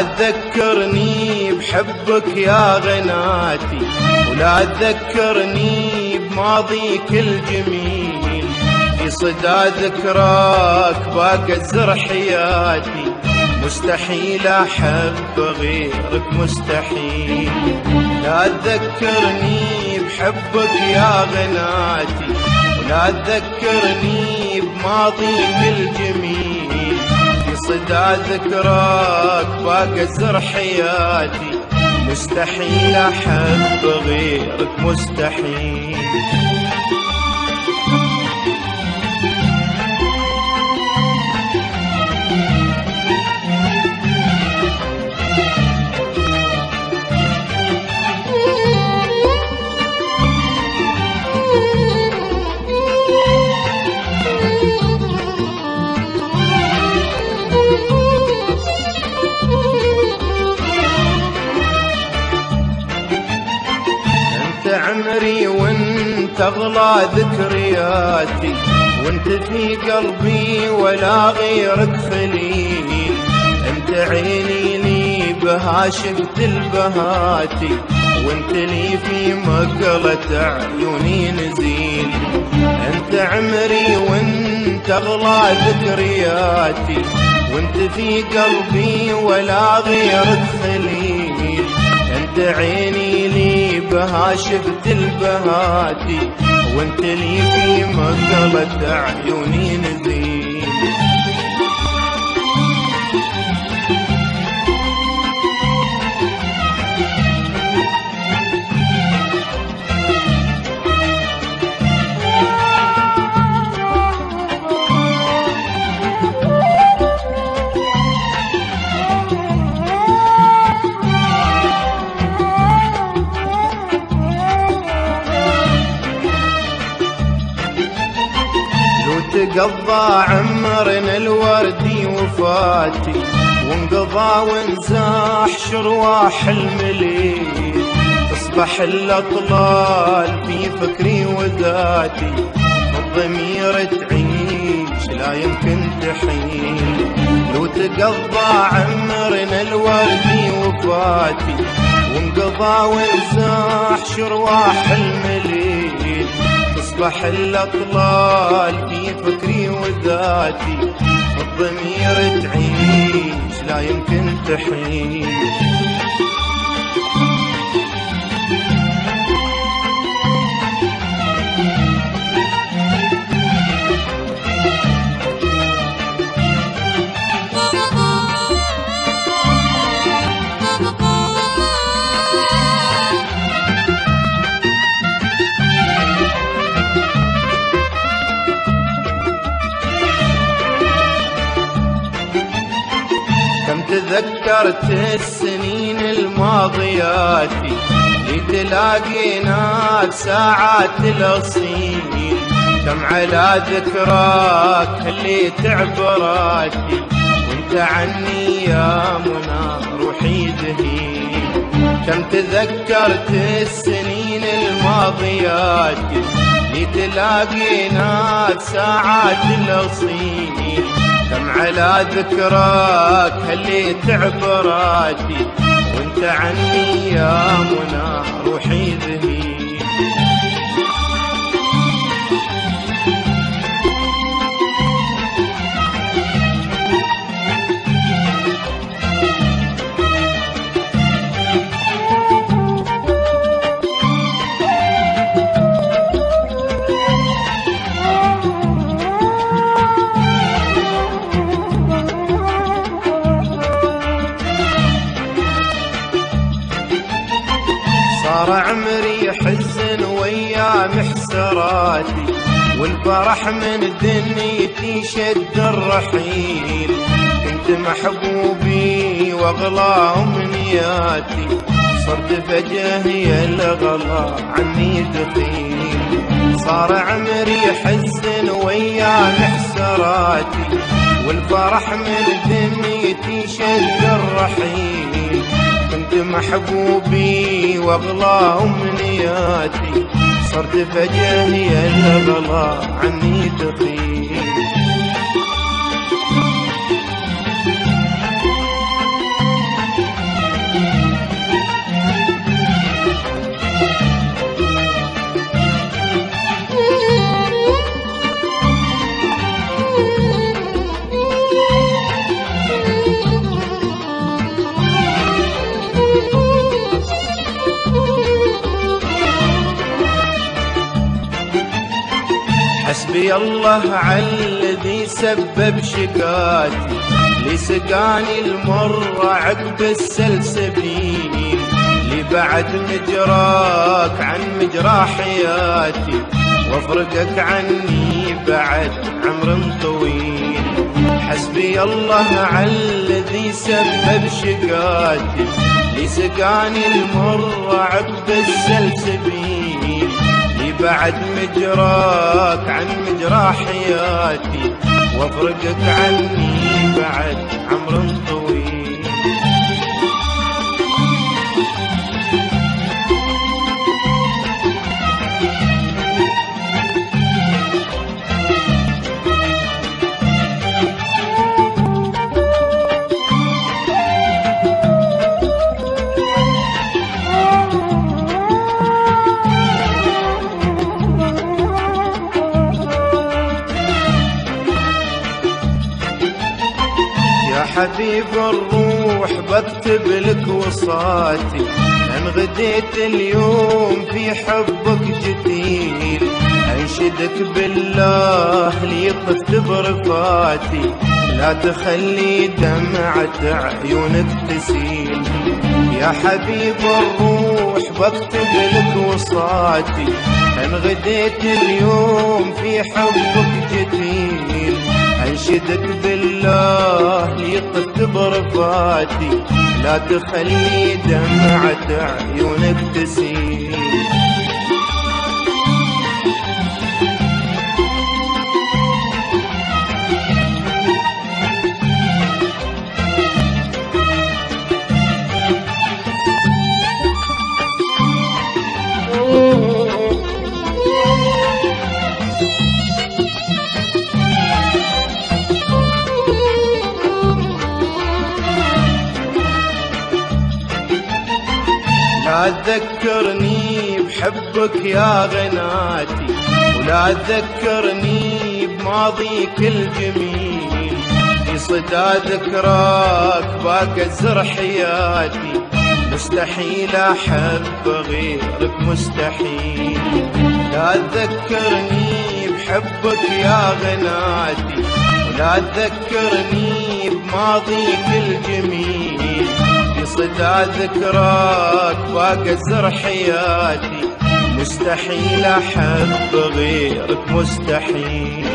لا تذكرني بحبك يا غناتي، ولا تذكرني بماضيك الجميل، في صدى ذكراك باقى الزر حياتي، مستحيل أحب غيرك مستحيل. لا تذكرني بحبك يا غناتي، ولا تذكرني بماضيك الجميل، في صدى ذكراك باقى الزر حياتي، مستحيل أحب غيرك مستحيل. عمري وانت اغلى ذكرياتي، وانت في قلبي ولا غيرك خليل، انت عيني لي بها شفت البهاتي، وانت لي في مقلة عيوني نزيل. انت عمري وانت اغلى ذكرياتي، وانت في قلبي ولا غيرك خليل، انت عيني لي بها شفت البهاتي، وانت لي في مقلة عيوني نزيل. تقضى عمرنا الوردي وفاتي، وانقضى وانزاح شرواح المليل، تصبح الأطلال في فكري وذاتي، الضمير تعيش لا يمكن تحيل. لو تقضى عمرنا الوردي وفاتي، وانقضى وانزاح شرواح المليل، تصبح الأطلال في فكري وذاتي، الضمير تعيش لا يمكن تحيل. تذكرت السنين الماضياتي، لتلاقيناك ساعات الأصيل، كم على ذكراك اللي تعبراتي، وانت عني يا منى روحي ذهيل. كم تذكرت السنين الماضياتي، لتلاقيناك ساعات الأصيل، كم على ذكراك اللي تعبراتي، وانت عني يا منى روحي ذهيل. صار عمري حزن ويا محسراتي، والفرح من دنيتي شد الرحيل، كنت محبوبي واغلى امنياتي، صرت فجأة يا الغلا عني دخيل. صار عمري حزن ويا محسراتي، والفرح من دنيتي شد الرحيل، كنت محبوبي واغلى امنياتي، صرت فجأة يا الغلا عني دخيل. حسبي الله على الذي سبب شكاتي، لسقاني المر عقب السلسبيل، لبعد مجراك عن مجرى حياتي، وافرقك عني بعد عمر طويل. حسبي الله على الذي سبب شكاتي، لسقاني المر عقب السلسبيل، لبعد مجراك عن مجرى حياتي، وافرقك عني بعد عمر طويل. حبيب الروح بكتب لك وصاتي، ان غديت اليوم في حبك جديل، انشدك بالله ليطف برفاتي، لا تخلي دمعة عيونك تسيل. يا حبيب الروح بكتب لك وصاتي، ان غديت اليوم في حبك جديل، انشدك بالله ليطف برفاتي، لا تخلي دمعة عيونك تسيل. لا تذكرني بحبك يا غناتي، ولا تذكرني بماضيك الجميل، في صدى ذكراك باقى زر حياتي، مستحيل احب غيرك مستحيل. لا تذكرني بحبك يا غناتي، ولا تذكرني بماضيك الجميل، في صدى ذكراك باقى زر حياتي، مستحيل احب غيرك مستحيل.